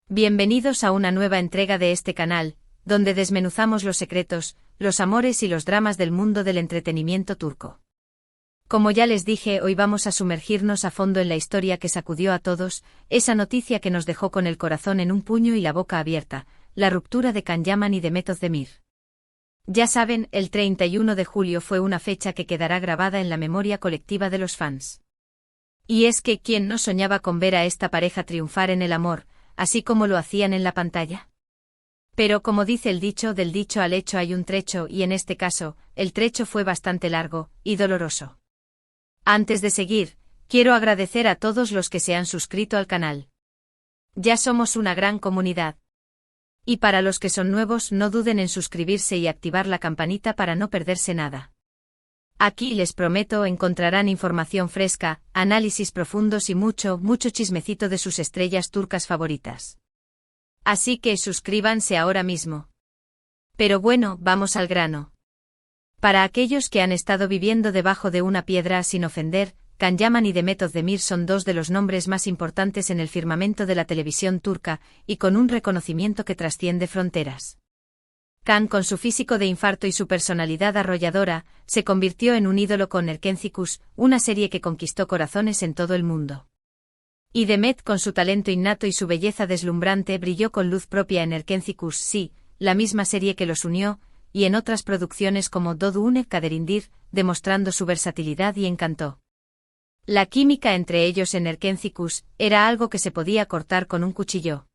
Bienvenidos a una nueva entrega de este canal, donde desmenuzamos los secretos, los amores y los dramas del mundo del entretenimiento turco. Como ya les dije, hoy vamos a sumergirnos a fondo en la historia que sacudió a todos, esa noticia que nos dejó con el corazón en un puño y la boca abierta, la ruptura de Can Yaman y Demet Özdemir. Ya saben, el 31 de julio fue una fecha que quedará grabada en la memoria colectiva de los fans. Y es que, ¿quién no soñaba con ver a esta pareja triunfar en el amor, así como lo hacían en la pantalla? Pero como dice el dicho, del dicho al hecho hay un trecho y en este caso, el trecho fue bastante largo y doloroso. Antes de seguir, quiero agradecer a todos los que se han suscrito al canal. Ya somos una gran comunidad. Y para los que son nuevos, no duden en suscribirse y activar la campanita para no perderse nada. Aquí les prometo encontrarán información fresca, análisis profundos y mucho chismecito de sus estrellas turcas favoritas. Así que suscríbanse ahora mismo. Pero bueno, vamos al grano. Para aquellos que han estado viviendo debajo de una piedra sin ofender, Can Yaman y Demet Özdemir son dos de los nombres más importantes en el firmamento de la televisión turca, y con un reconocimiento que trasciende fronteras. Can, con su físico de infarto y su personalidad arrolladora, se convirtió en un ídolo con Erkenci-Kuş, una serie que conquistó corazones en todo el mundo. Y Demet, con su talento innato y su belleza deslumbrante, brilló con luz propia en Erkenci-Kuş, sí, la misma serie que los unió, y en otras producciones como Doğduğun Kaderindir, demostrando su versatilidad y encanto. La química entre ellos en Erkenci-Kuş era algo que se podía cortar con un cuchillo.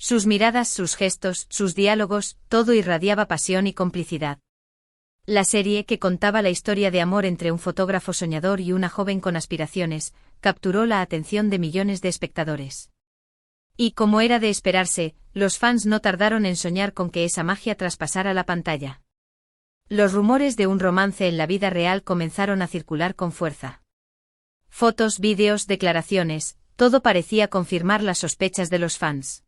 Sus miradas, sus gestos, sus diálogos, todo irradiaba pasión y complicidad. La serie, que contaba la historia de amor entre un fotógrafo soñador y una joven con aspiraciones, capturó la atención de millones de espectadores. Y como era de esperarse, los fans no tardaron en soñar con que esa magia traspasara la pantalla. Los rumores de un romance en la vida real comenzaron a circular con fuerza. Fotos, vídeos, declaraciones, todo parecía confirmar las sospechas de los fans.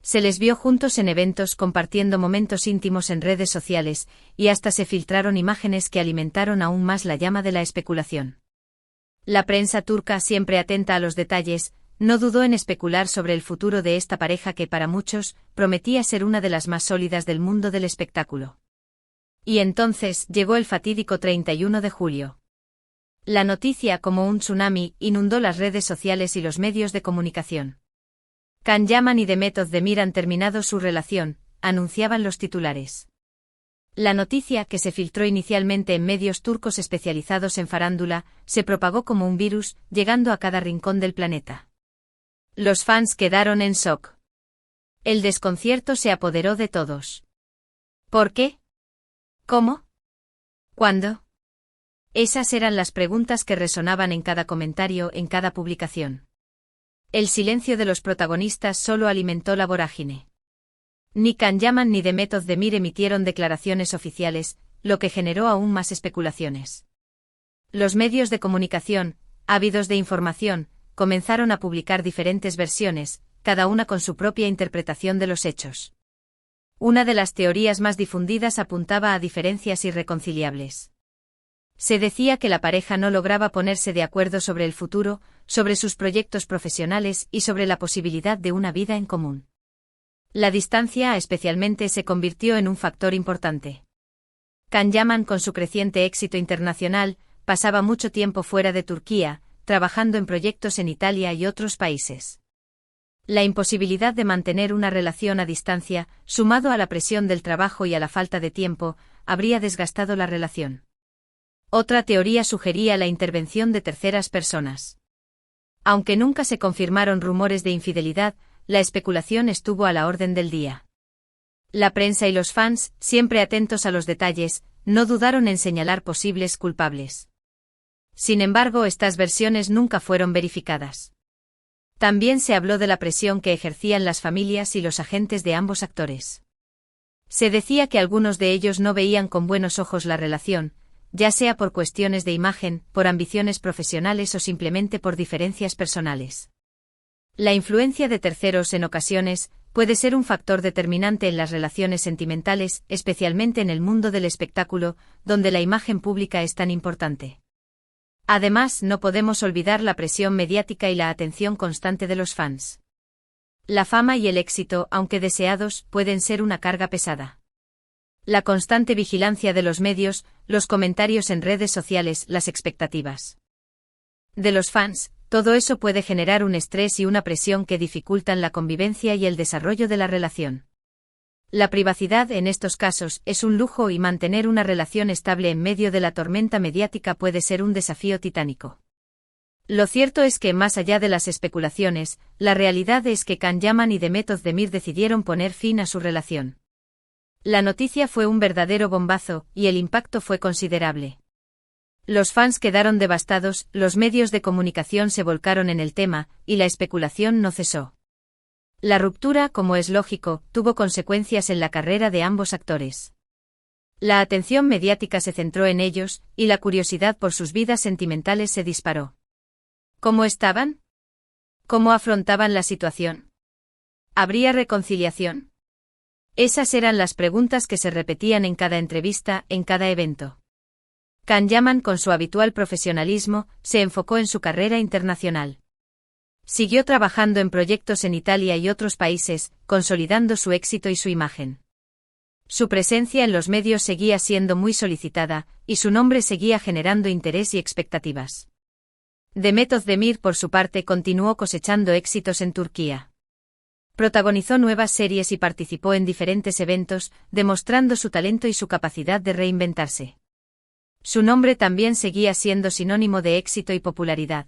Se les vio juntos en eventos compartiendo momentos íntimos en redes sociales, y hasta se filtraron imágenes que alimentaron aún más la llama de la especulación. La prensa turca, siempre atenta a los detalles, no dudó en especular sobre el futuro de esta pareja que para muchos prometía ser una de las más sólidas del mundo del espectáculo. Y entonces llegó el fatídico 31 de julio. La noticia, como un tsunami, inundó las redes sociales y los medios de comunicación. Can Yaman y Demet Özdemir han terminado su relación, anunciaban los titulares. La noticia, que se filtró inicialmente en medios turcos especializados en farándula, se propagó como un virus, llegando a cada rincón del planeta. Los fans quedaron en shock. El desconcierto se apoderó de todos. ¿Por qué? ¿Cómo? ¿Cuándo? Esas eran las preguntas que resonaban en cada comentario, en cada publicación. El silencio de los protagonistas solo alimentó la vorágine. Ni Can Yaman ni Demet Özdemir emitieron declaraciones oficiales, lo que generó aún más especulaciones. Los medios de comunicación, ávidos de información, comenzaron a publicar diferentes versiones, cada una con su propia interpretación de los hechos. Una de las teorías más difundidas apuntaba a diferencias irreconciliables. Se decía que la pareja no lograba ponerse de acuerdo sobre el futuro, sobre sus proyectos profesionales y sobre la posibilidad de una vida en común. La distancia especialmente se convirtió en un factor importante. Can Yaman, con su creciente éxito internacional, pasaba mucho tiempo fuera de Turquía, trabajando en proyectos en Italia y otros países. La imposibilidad de mantener una relación a distancia, sumado a la presión del trabajo y a la falta de tiempo, habría desgastado la relación. Otra teoría sugería la intervención de terceras personas. Aunque nunca se confirmaron rumores de infidelidad, la especulación estuvo a la orden del día. La prensa y los fans, siempre atentos a los detalles, no dudaron en señalar posibles culpables. Sin embargo, estas versiones nunca fueron verificadas. También se habló de la presión que ejercían las familias y los agentes de ambos actores. Se decía que algunos de ellos no veían con buenos ojos la relación, ya sea por cuestiones de imagen, por ambiciones profesionales o simplemente por diferencias personales. La influencia de terceros en ocasiones puede ser un factor determinante en las relaciones sentimentales, especialmente en el mundo del espectáculo, donde la imagen pública es tan importante. Además, no podemos olvidar la presión mediática y la atención constante de los fans. La fama y el éxito, aunque deseados, pueden ser una carga pesada. La constante vigilancia de los medios, los comentarios en redes sociales, las expectativas de los fans, todo eso puede generar un estrés y una presión que dificultan la convivencia y el desarrollo de la relación. La privacidad en estos casos es un lujo y mantener una relación estable en medio de la tormenta mediática puede ser un desafío titánico. Lo cierto es que más allá de las especulaciones, la realidad es que Can Yaman y Demet Özdemir decidieron poner fin a su relación. La noticia fue un verdadero bombazo, y el impacto fue considerable. Los fans quedaron devastados, los medios de comunicación se volcaron en el tema, y la especulación no cesó. La ruptura, como es lógico, tuvo consecuencias en la carrera de ambos actores. La atención mediática se centró en ellos, y la curiosidad por sus vidas sentimentales se disparó. ¿Cómo estaban? ¿Cómo afrontaban la situación? ¿Habría reconciliación? Esas eran las preguntas que se repetían en cada entrevista, en cada evento. Can Yaman, con su habitual profesionalismo, se enfocó en su carrera internacional. Siguió trabajando en proyectos en Italia y otros países, consolidando su éxito y su imagen. Su presencia en los medios seguía siendo muy solicitada, y su nombre seguía generando interés y expectativas. Demet Özdemir, por su parte, continuó cosechando éxitos en Turquía. Protagonizó nuevas series y participó en diferentes eventos, demostrando su talento y su capacidad de reinventarse. Su nombre también seguía siendo sinónimo de éxito y popularidad.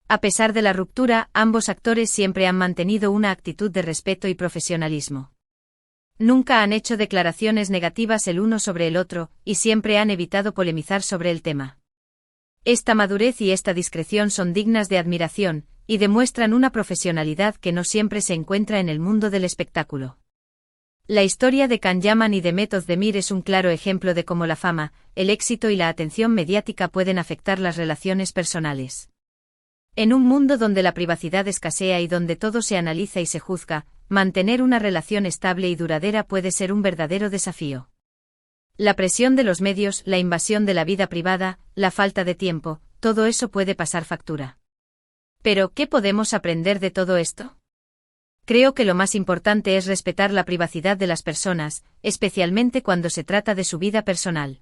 A pesar de la ruptura, ambos actores siempre han mantenido una actitud de respeto y profesionalismo. Nunca han hecho declaraciones negativas el uno sobre el otro, y siempre han evitado polemizar sobre el tema. Esta madurez y esta discreción son dignas de admiración, y demuestran una profesionalidad que no siempre se encuentra en el mundo del espectáculo. La historia de Can Yaman y Demet Özdemir es un claro ejemplo de cómo la fama, el éxito y la atención mediática pueden afectar las relaciones personales. En un mundo donde la privacidad escasea y donde todo se analiza y se juzga, mantener una relación estable y duradera puede ser un verdadero desafío. La presión de los medios, la invasión de la vida privada, la falta de tiempo, todo eso puede pasar factura. Pero, ¿qué podemos aprender de todo esto? Creo que lo más importante es respetar la privacidad de las personas, especialmente cuando se trata de su vida personal.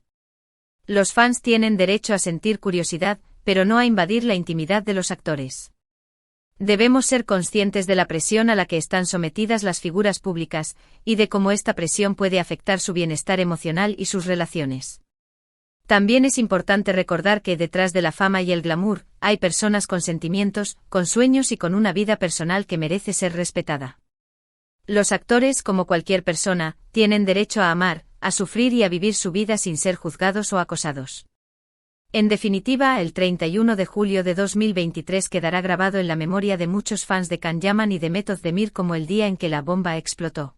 Los fans tienen derecho a sentir curiosidad, pero no a invadir la intimidad de los actores. Debemos ser conscientes de la presión a la que están sometidas las figuras públicas, y de cómo esta presión puede afectar su bienestar emocional y sus relaciones. También es importante recordar que detrás de la fama y el glamour, hay personas con sentimientos, con sueños y con una vida personal que merece ser respetada. Los actores, como cualquier persona, tienen derecho a amar, a sufrir y a vivir su vida sin ser juzgados o acosados. En definitiva, el 31 de julio de 2023 quedará grabado en la memoria de muchos fans de Can Yaman y Demet Özdemir como el día en que la bomba explotó.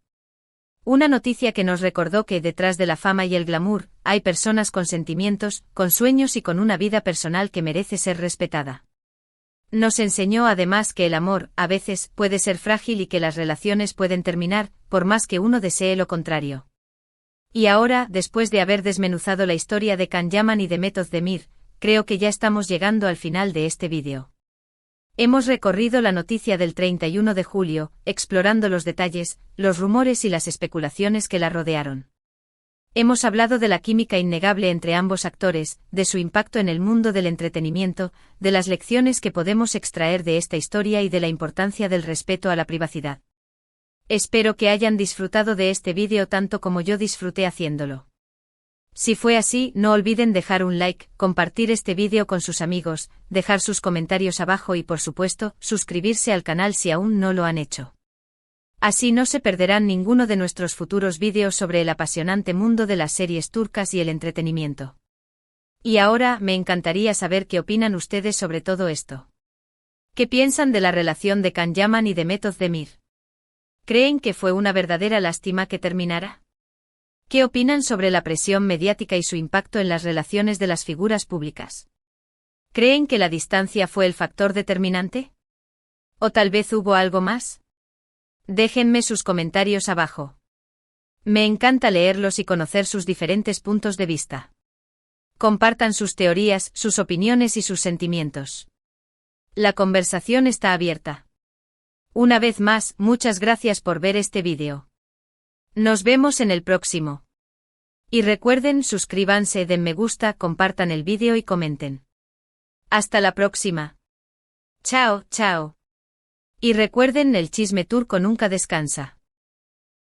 Una noticia que nos recordó que detrás de la fama y el glamour, hay personas con sentimientos, con sueños y con una vida personal que merece ser respetada. Nos enseñó además que el amor, a veces, puede ser frágil y que las relaciones pueden terminar, por más que uno desee lo contrario. Y ahora, después de haber desmenuzado la historia de Can Yaman y Demet Özdemir, creo que ya estamos llegando al final de este vídeo. Hemos recorrido la noticia del 31 de julio, explorando los detalles, los rumores y las especulaciones que la rodearon. Hemos hablado de la química innegable entre ambos actores, de su impacto en el mundo del entretenimiento, de las lecciones que podemos extraer de esta historia y de la importancia del respeto a la privacidad. Espero que hayan disfrutado de este vídeo tanto como yo disfruté haciéndolo. Si fue así, no olviden dejar un like, compartir este vídeo con sus amigos, dejar sus comentarios abajo y por supuesto, suscribirse al canal si aún no lo han hecho. Así no se perderán ninguno de nuestros futuros vídeos sobre el apasionante mundo de las series turcas y el entretenimiento. Y ahora, me encantaría saber qué opinan ustedes sobre todo esto. ¿Qué piensan de la relación de Can Yaman y Demet Özdemir? ¿Creen que fue una verdadera lástima que terminara? ¿Qué opinan sobre la presión mediática y su impacto en las relaciones de las figuras públicas? ¿Creen que la distancia fue el factor determinante? ¿O tal vez hubo algo más? Déjenme sus comentarios abajo. Me encanta leerlos y conocer sus diferentes puntos de vista. Compartan sus teorías, sus opiniones y sus sentimientos. La conversación está abierta. Una vez más, muchas gracias por ver este vídeo. Nos vemos en el próximo. Y recuerden, suscríbanse, den me gusta, compartan el vídeo y comenten. Hasta la próxima. Chao, chao. Y recuerden, el chisme turco nunca descansa.